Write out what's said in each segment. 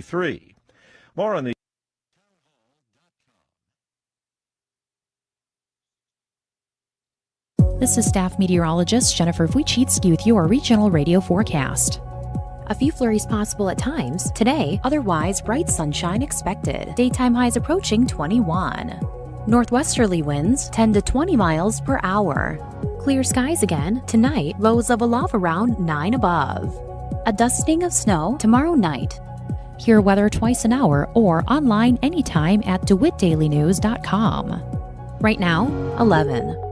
33. More on the This is staff meteorologist Jennifer Wojcicki with your regional radio forecast. A few flurries possible at times today, otherwise bright sunshine expected. Daytime highs approaching 21. Northwesterly winds 10 to 20 miles per hour. Clear skies again tonight, lows of a love around 9 above. A dusting of snow tomorrow night. Hear weather twice an hour or online anytime at DeWittDailyNews.com. Right now, 11.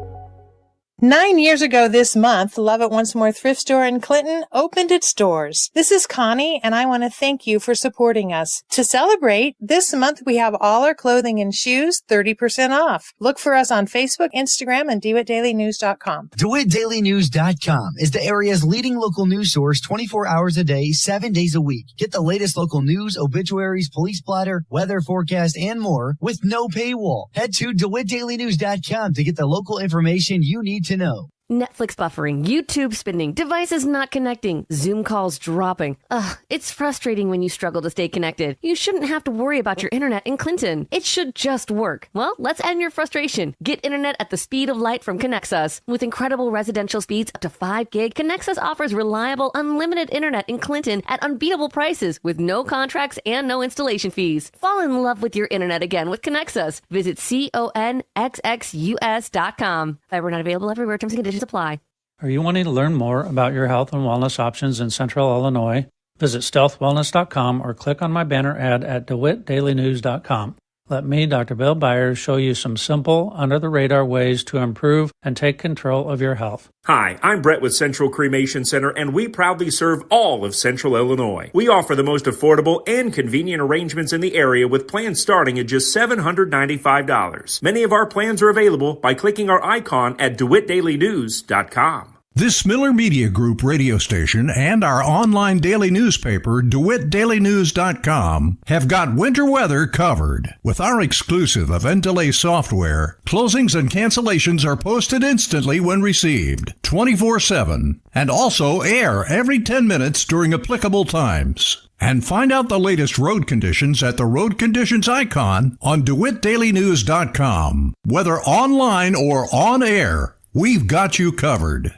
9 years ago this month, Love It Once More thrift store in Clinton opened its doors. This is Connie, and I want to thank you for supporting us. To celebrate, this month we have all our clothing and shoes 30% off. Look for us on Facebook, Instagram, and DeWittDailyNews.com. DeWittDailyNews.com is the area's leading local news source 24 hours a day, 7 days a week. Get the latest local news, obituaries, police splatter, weather forecast, and more with no paywall. Head to DeWittDailyNews.com to get the local information you need to know. Netflix buffering, YouTube spinning, devices not connecting, Zoom calls dropping. Ugh, it's frustrating when you struggle to stay connected. You shouldn't have to worry about your internet in Clinton. It should just work. Well, let's end your frustration. Get internet at the speed of light from Connexus. With incredible residential speeds up to 5 gig, Connexus offers reliable, unlimited internet in Clinton at unbeatable prices with no contracts and no installation fees. Fall in love with your internet again with Connexus. Visit CONXXUS.com. Fiber not available everywhere. Terms and conditions apply. Are you wanting to learn more about your health and wellness options in Central Illinois? Visit stealthwellness.com or click on my banner ad at DeWittDailyNews.com. Let me, Dr. Bill Byers, show you some simple, under-the-radar ways to improve and take control of your health. Hi, I'm Brett with Central Cremation Center, and we proudly serve all of Central Illinois. We offer the most affordable and convenient arrangements in the area with plans starting at just $795. Many of our plans are available by clicking our icon at DeWittDailyNews.com. This Miller Media Group radio station and our online daily newspaper, DeWittDailyNews.com, have got winter weather covered. With our exclusive event delay software, closings and cancellations are posted instantly when received, 24/7, and also air every 10 minutes during applicable times. And find out the latest road conditions at the road conditions icon on DeWittDailyNews.com. Whether online or on air, we've got you covered.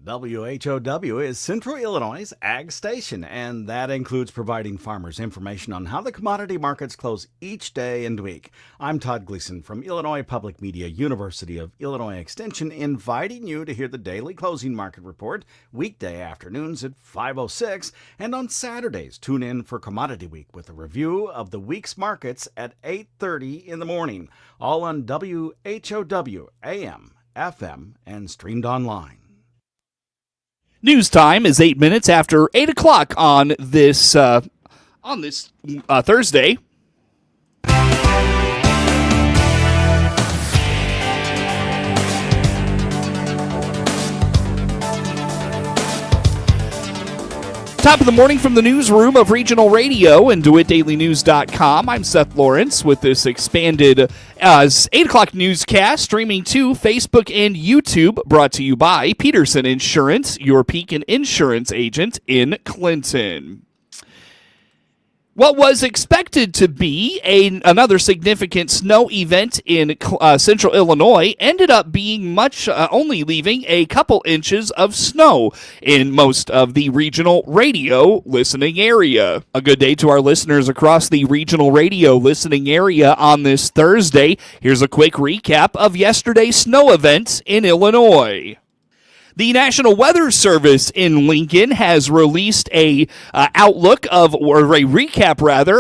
WHOW is Central Illinois' Ag Station, and that includes providing farmers information on how the commodity markets close each day and week. I'm Todd Gleason from Illinois Public Media, University of Illinois Extension, inviting you to hear the daily closing market report weekday afternoons at 5:06, and on Saturdays tune in for Commodity Week with a review of the week's markets at 8:30 in the morning, all on WHOW AM, FM, and streamed online. News time is 8 minutes after 8 o'clock on this Thursday. Top of the morning from the newsroom of Regional Radio and DeWittDailyNews.com. I'm Seth Lawrence with this expanded 8 o'clock newscast streaming to Facebook and YouTube, brought to you by Peterson Insurance, your Pekin insurance agent in Clinton. What was expected to be another significant snow event in central Illinois ended up being only leaving a couple inches of snow in most of the regional radio listening area. A good day to our listeners across the regional radio listening area on this Thursday. Here's a quick recap of yesterday's snow event in Illinois. The National Weather Service in Lincoln has released a recap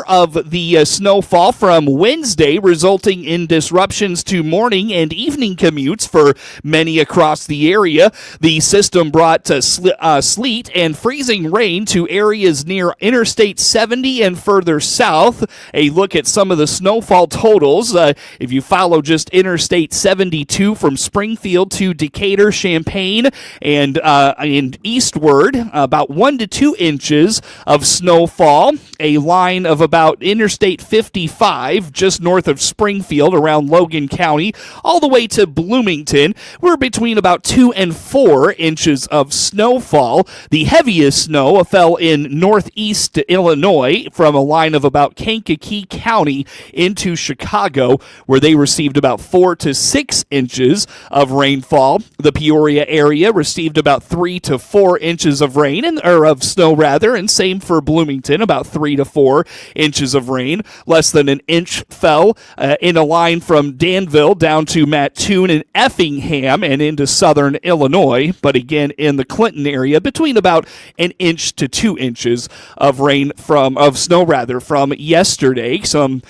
of the snowfall from Wednesday, resulting in disruptions to morning and evening commutes for many across the area. The system brought sleet and freezing rain to areas near Interstate 70 and further south. A look at some of the snowfall totals. If you follow just Interstate 72 from Springfield to Decatur, Champaign, and eastward, about 1 to 2 inches of snowfall. A line of about Interstate 55, just north of Springfield, around Logan County, all the way to Bloomington. We're between about 2 and 4 inches of snowfall. The heaviest snow fell in northeast Illinois from a line of about Kankakee County into Chicago, where they received about 4 to 6 inches of rainfall. The Peoria area received about 3 to 4 inches of rain, or of snow rather, and same for Bloomington, about 3 to 4 inches of rain. Less than an inch fell in a line from Danville down to Mattoon and Effingham and into southern Illinois, but again in the Clinton area, between about an inch to 2 inches of snow from yesterday. Some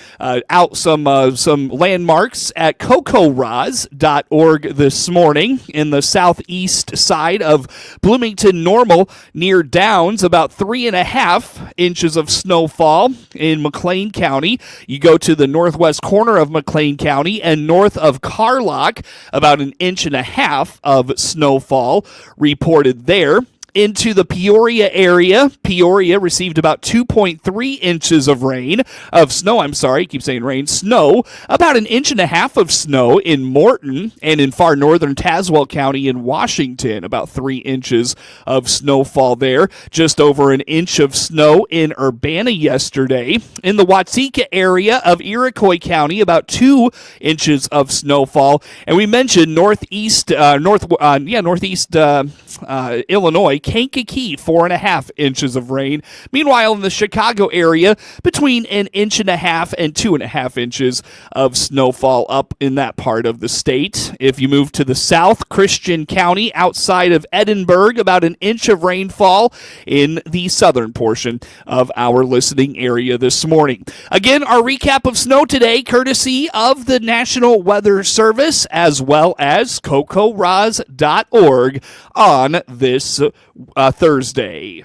landmarks at CocoRoz.org this morning in the southeast side of Bloomington Normal near Downs, about 3.5 inches of snowfall in McLean County. You go to the northwest corner of McLean County and north of Carlock, about 1.5 inches of snowfall reported there. Into the Peoria area. Peoria received about 2.3 inches of snow, about 1.5 inches of snow in Morton, and in far northern Tazewell County in Washington, about 3 inches of snowfall there. Just over 1 inch of snow in Urbana yesterday. In the Watseka area of Iroquois County, about 2 inches of snowfall. And we mentioned northeast Illinois, Kankakee, 4.5 inches of rain. Meanwhile, in the Chicago area, between 1.5 inches and 2.5 inches of snowfall up in that part of the state. If you move to the south, Christian County, outside of Edinburgh, about 1 inch of rainfall in the southern portion of our listening area this morning. Again, our recap of snow today, courtesy of the National Weather Service, as well as CocoRoz.org on this Thursday.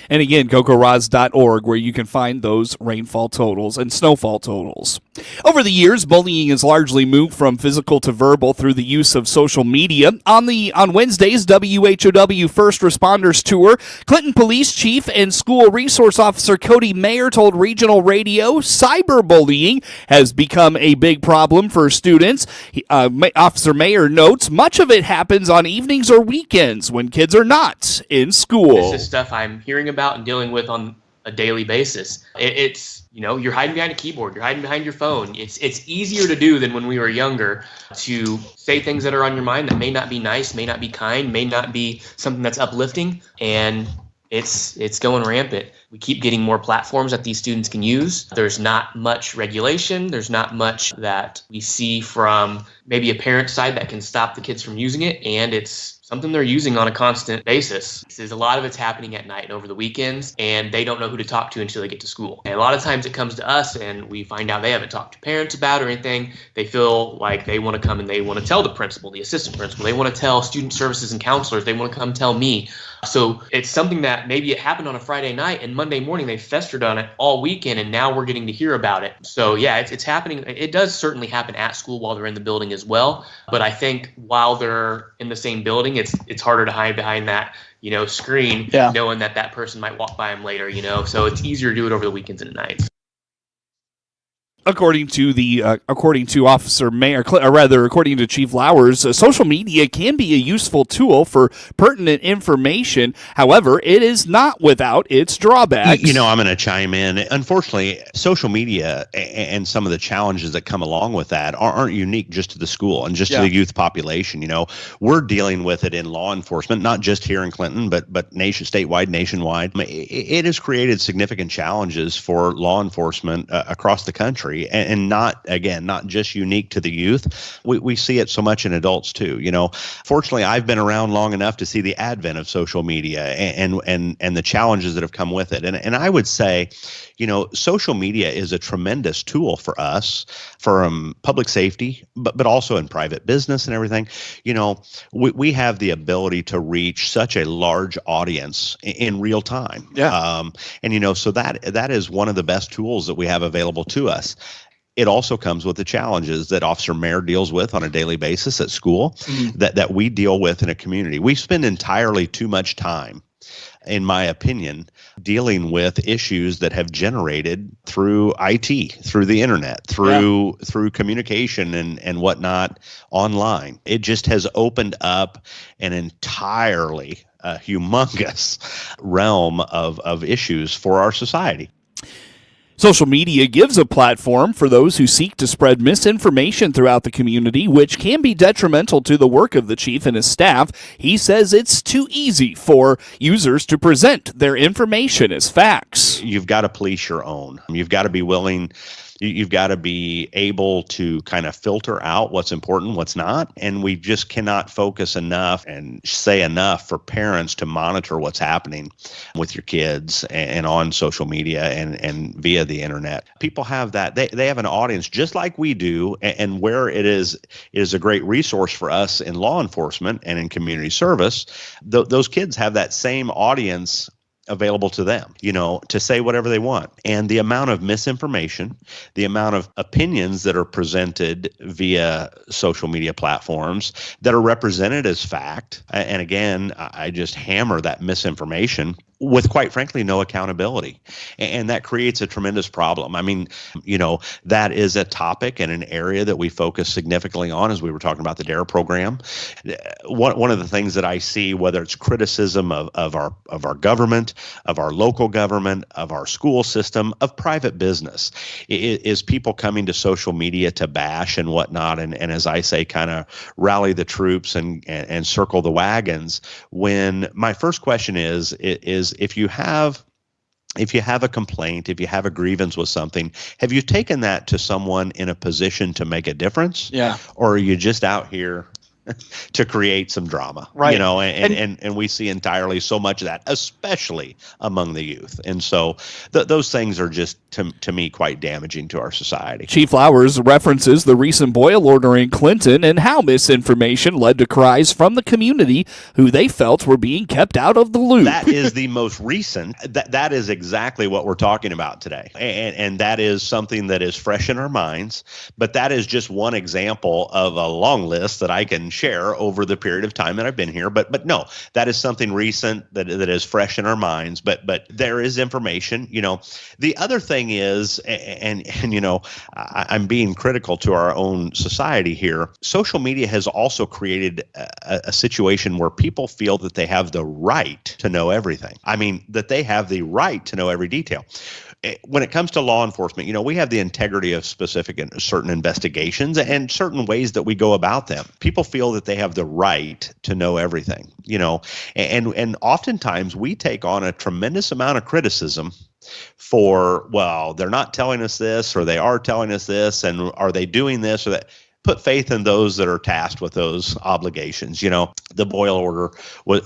And again, CocoRoz.org, where you can find those rainfall totals and snowfall totals. Over the years, bullying has largely moved from physical to verbal through the use of social media. On Wednesday's WHOW First Responders Tour, Clinton Police Chief and School Resource Officer Cody Mayer told Regional Radio cyberbullying has become a big problem for students. Officer Mayer notes much of it happens on evenings or weekends when kids are not in school. This is stuff I'm hearing about and dealing with on a daily basis. It's you're hiding behind a keyboard, you're hiding behind your phone. It's easier to do than when we were younger, to say things that are on your mind that may not be nice, may not be kind, may not be something that's uplifting, and it's going rampant. We keep getting more platforms that these students can use. There's not much regulation. There's not much that we see from maybe a parent side that can stop the kids from using it, and it's something they're using on a constant basis. A lot of it's happening at night and over the weekends, and they don't know who to talk to until they get to school. And a lot of times it comes to us and we find out they haven't talked to parents about or anything. They feel like they want to come and they want to tell the principal, the assistant principal. They want to tell student services and counselors. They want to come tell me. So it's something that maybe it happened on a Friday night and Monday morning they festered on it all weekend, and now we're getting to hear about it. So yeah, it's happening. It does certainly happen at school while they're in the building as well. But I think while they're in the same building, it's harder to hide behind that screen, knowing that person might walk by them later. So it's easier to do it over the weekends and nights. According to Officer Mayer, or rather, according to Chief Lowers, social media can be a useful tool for pertinent information. However, it is not without its drawbacks. I'm going to chime in. Unfortunately, social media and some of the challenges that come along with that aren't unique just to the school and just to the youth population. We're dealing with it in law enforcement, not just here in Clinton, but statewide, nationwide. It has created significant challenges for law enforcement across the country. And not just unique to the youth. We see it so much in adults too. Fortunately, I've been around long enough to see the advent of social media and the challenges that have come with it. And I would say, social media is a tremendous tool for us from public safety, but also in private business and everything. We have the ability to reach such a large audience in real time. So that is one of the best tools that we have available to us. it also comes with the challenges that Officer Mayer deals with on a daily basis at school, that we deal with in a community. We spend entirely too much time, in my opinion, dealing with issues that have generated through IT, through the internet, through communication and whatnot online. It just has opened up an entirely humongous realm of issues for our society. Social media gives a platform for those who seek to spread misinformation throughout the community, which can be detrimental to the work of the chief and his staff. He says it's too easy for users to present their information as facts. You've got to police your own. You've got to be willing. You've got to be able to kind of filter out what's important, what's not. And we just cannot focus enough and say enough for parents to monitor what's happening with your kids and on social media and via the internet. People have that. They have an audience just like we do. And where it is a great resource for us in law enforcement and in community service, those kids have that same audience available to them, to say whatever they want. And the amount of misinformation, the amount of opinions that are presented via social media platforms that are represented as fact. And again, I just hammer that misinformation with, quite frankly, no accountability. And that creates a tremendous problem. I mean, that is a topic and an area that we focus significantly on as we were talking about the DARE program. One of the things that I see, whether it's criticism of our government, of our local government, of our school system, of private business, is people coming to social media to bash and whatnot. And as I say, kind of rally the troops and circle the wagons. When my first question is if you have a complaint, if you have a grievance with something, have you taken that to someone in a position to make a difference? Yeah. Or are you just out here to create some drama? Right. And we see entirely so much of that, especially among the youth. And so those things are just, to me, quite damaging to our society. Chief Flowers references the recent boil order in Clinton and how misinformation led to cries from the community who they felt were being kept out of the loop. That is the most recent. That is exactly what we're talking about today. And that is something that is fresh in our minds. But that is just one example of a long list that I can share over the period of time that I've been here. But no, that is something recent that is fresh in our minds. But there is information. The other thing is, and I'm being critical to our own society here. Social media has also created a situation where people feel that they have the right to know everything. I mean, that they have the right to know every detail. When it comes to law enforcement, we have the integrity of specific and certain investigations and certain ways that we go about them. People feel that they have the right to know everything, and oftentimes we take on a tremendous amount of criticism for, well, they're not telling us this, or they are telling us this, and are they doing this or that? Put faith in those that are tasked with those obligations. The boil order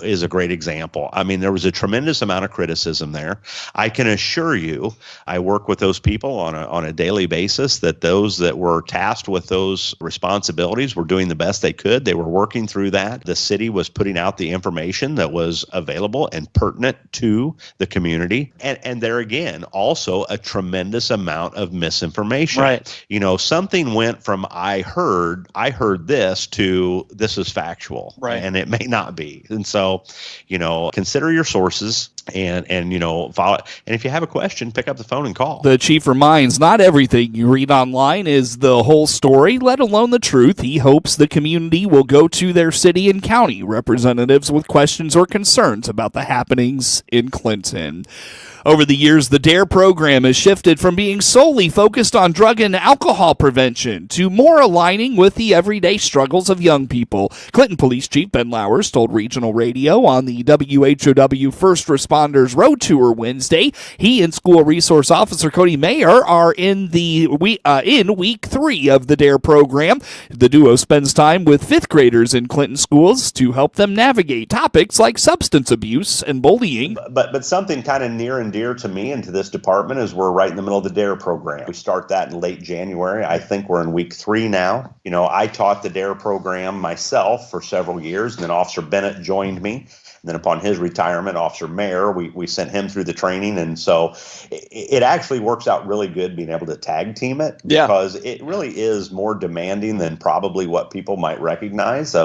is a great example. I mean, there was a tremendous amount of criticism there. I can assure you, I work with those people on a daily basis, that those that were tasked with those responsibilities were doing the best they could. They were working through that. The city was putting out the information that was available and pertinent to the community. And there again, also a tremendous amount of misinformation. Right. Something went from I heard this to this is factual, right? And it may not be. And so, consider your sources and follow it. And if you have a question, pick up the phone and call. The chief reminds, not everything you read online is the whole story, let alone the truth. He hopes the community will go to their city and county representatives with questions or concerns about the happenings in Clinton. Over the years, the DARE program has shifted from being solely focused on drug and alcohol prevention to more aligning with the everyday struggles of young people. Clinton Police Chief Ben Lowers told Regional Radio on the WHOW First Responders Road Tour Wednesday he and School Resource Officer Cody Mayer are in week 3 of the DARE program. The duo spends time with 5th graders in Clinton schools to help them navigate topics like substance abuse and bullying. But something kind of near and dear to me and to this department is we're right in the middle of the DARE program. We start that in late January. I think we're in week 3 now. I taught the DARE program myself for several years, and then Officer Bennett joined me And then upon his retirement, Officer Mayer, we sent him through the training. And so it actually works out really good being able to tag team it, because it really is more demanding than probably what people might recognize.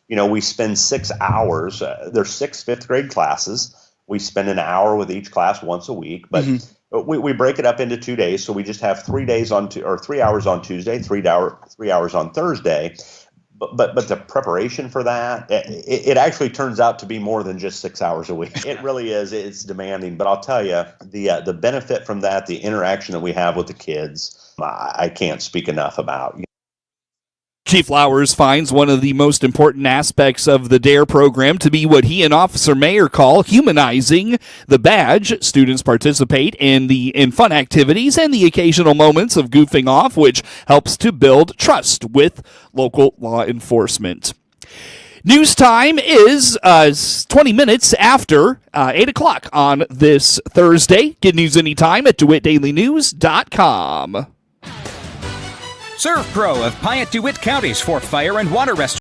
We spend 6 hours. There's 6 fifth grade classes. We spend an hour with each class once a week, but we break it up into 2 days. So we just have 3 days on 3 hours on Tuesday, 3 hours on Thursday. But the preparation for that, it actually turns out to be more than just 6 hours a week. It really is. It's demanding. But I'll tell you, the benefit from that, the interaction that we have with the kids, I can't speak enough about. Chief Flowers finds one of the most important aspects of the DARE program to be what he and Officer Mayer call humanizing the badge. Students participate in fun activities and the occasional moments of goofing off, which helps to build trust with local law enforcement. News time is 20 minutes after 8 o'clock on this Thursday. Get news anytime at DeWittDailyNews.com. Serve Pro of Piatt DeWitt County's Fort Fire and Water Restoration